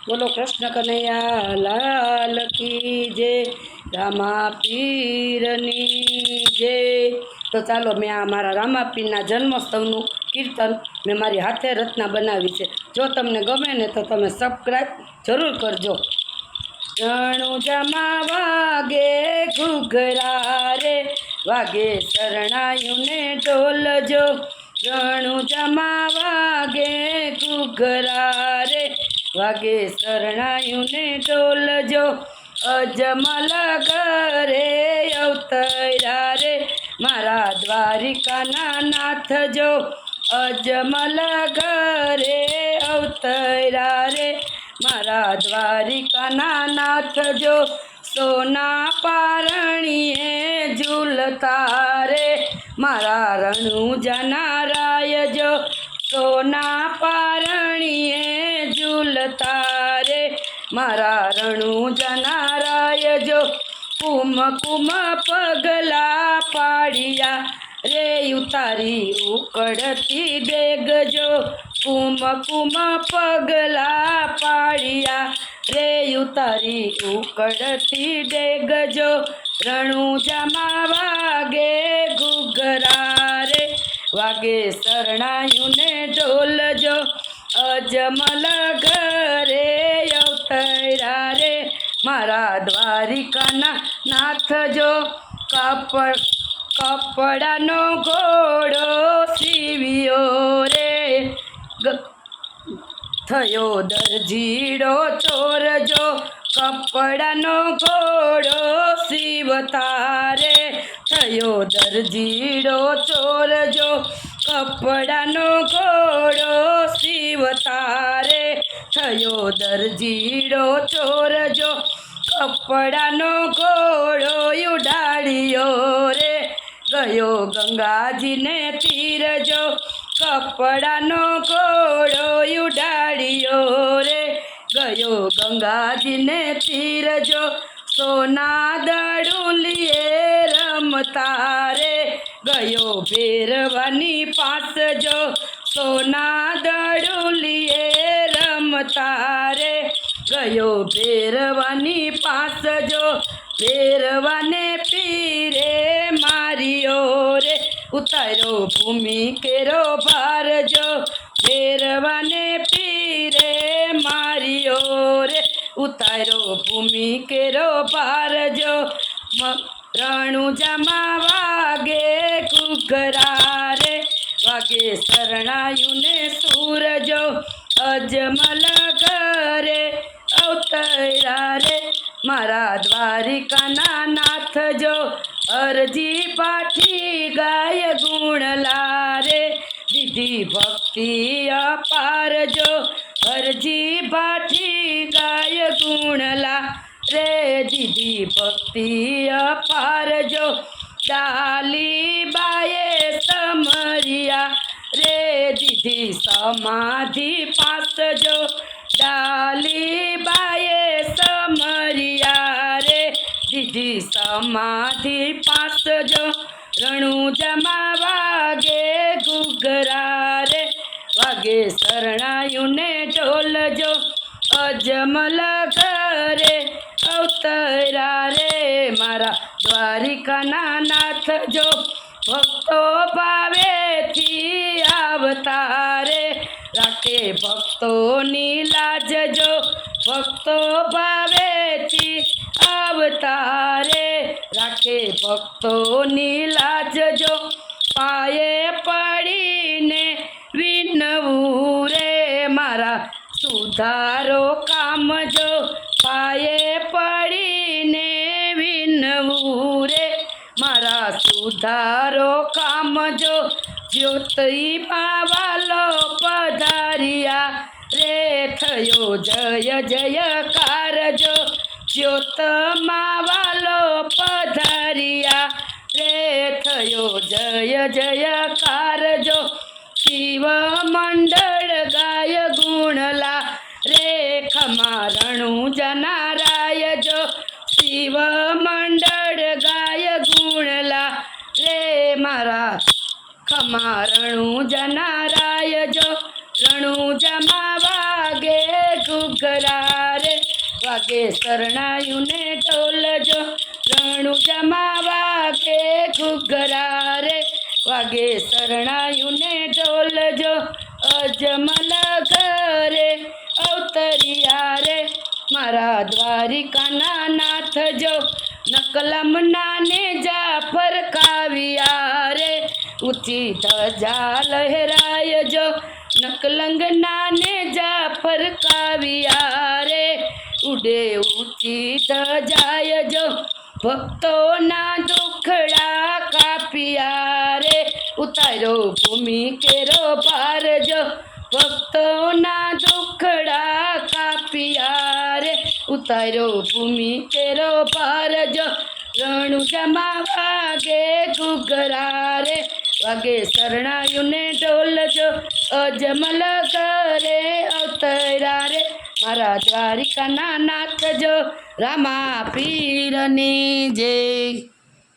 બોલો કૃષ્ણ કનૈયા લાલ કી જય, રામા પીરની જય। તો ચાલો મેં આ મારા રામા પીરના જન્મોત્સવનું કીર્તન મેં મારી હાથે રચના બનાવી છે। જો તમને ગમે ને તો તમે સબસ્ક્રાઈબ જરૂર કરજો। રણુજામાં વાગે ઘૂઘરા રે, વાગે શરણાયુને ઢોલજો। રણુજામાં વાગે ઘૂઘરા રે, વાગે શરણાયુને ઢોલજો। અજમલ ઘરે અવતર્યા રે, મારા દ્વારિકાના નાથ જો। અજમલ ઘરે અવતર્યા રે, મારા દ્વારિકાના નાથ જો। સોના પારણીએ ઝૂલતા રે, મારા રણુજાના રાય જો। સોના પારણીએ ઝૂલતા રે, મારા રણુજાના રાય જો। કુમ કુમ પગલા પાડિયા રે, ઉતારી ઉકળતી ડેગજો। કુમ કુમ પગલા પાડિયા રે, ઉતારી ઉકળતી ડેગજો। રણુજામાં વાગે ઘૂઘરા રે, વાગે શરણાયુને ઢોલજો। અજમલ ઘરે અવતર્યા રે, મારા દ્વારિકાના નાથ જો। કપડાનો ઘોડો સીવ્યો રે, થયો દરજીડો ચોર જો। કપડાનો ઘોડો સીવતા રે, થયો દરજીડો ચોર જો। કપડાનો ઘોડો સીવતા રે, થયો દરજીડો ચોર જો। કપડાનો ઘોડો ઉડાડ્યો રે, ગયો ગંગાજીને તીર જો। કપડાનો ઘોડો ઉડાડ્યો રે, ગયો ગંગાજીને તીર જો। સોના દડુલીએ રમતા રે, ગયો ભેરવાની પાસ જો। સોના દડુલીએ રમતા રે, ગયો ભેરવાની પાસ જો। ભેરવાને પીરે માર્યો રે, ઉતાર્યો ભૂમિ કેરો ભાર જો। ભેરવાને પીરે માર્યો રે, ઉતાર્યો ભૂમિ કેરો ભાર જો। રણુજામાં વાગે ઘૂઘરા રે, વાગે શરણાયુને સૂરજો। અજમલ ઘરે અવતર્યા રે, મારા દ્વારિકાના નાથ જો। અરજી પાઠી ગાય ગુણલા રે, દીધી ભક્તિ અપાર જો। અરજી પાઠી ગાય ગુણલા રે, દીધી ભક્તિ અપાર જો। ડાલી બાએ સમરિયા રે, દીધી સમાધિ પાસ જો। ડાલી બાએ સમરિયા રે, દીધી સમાધિ પાસ જો। રણુજામાં વાગે ઘૂઘરા રે, વાગે શરણાયુને ઢોલજો। અજમલ ઘરે અવતર્યા રે, મારા દ્વારિકાના નાથ જો। ભક્તો ભાવેથી આવતા રે, રાખે ભક્તોની લાજ જો। ભક્તો ભાવેથી આવતા રે, રાખે ભક્તોની લાજ જો। પાયે પડીને વિનવું રે, મારા સુધારો કામ જો। પાયે પડીને વિનવું રે, મારા સુધારો કામ જો। જ્યોતિમાં વાલો પધાર્યા રે, થયો જય જયકાર જો। જ્યોતમાં વાલો પધાર્યા રે, થયો જય જયકાર જો। શિવ મંડળ ગાય ગુણલા રે, ખમા રણુજાના રાય જો। શિવ મંડળ ગાય ગુણલા રે, મારા ખમા રણુજાના રાય જો। રણુજામાં વાગે ઘૂઘરા વાગે શરણાયું ને ઢોલ જો રણુજામાં વાગે ઘૂઘરા રે વાગે શરણાયું ને ઢોલ જો અજમલ ઘરે અવતરિયા રે મારા દ્વારિકાના નાથ જો નકલમના ને જાફર કાવ્યા રે ઊંચી ધજા લહેરાય જો નકલંગના ને જાફર કાવ્યા રે ઉડે ઊંચી ધજાય જો ભક્તોના દુખડા કાપ્યા રે ઉતાર્યો ભૂમિ કેરો પાર જો ભક્તોના દુખડા કાપ્યા રે ઉતાર્યો ભૂમિ કેરો પાર જો રણુજામાં વાગે ઘૂઘરા રે વાગે શરણાયું ને ઢોલ જો અજમલ ઘરે અવતર્યા રે મારા દ્વારિકાના નાથ જો રામા પીરની જય।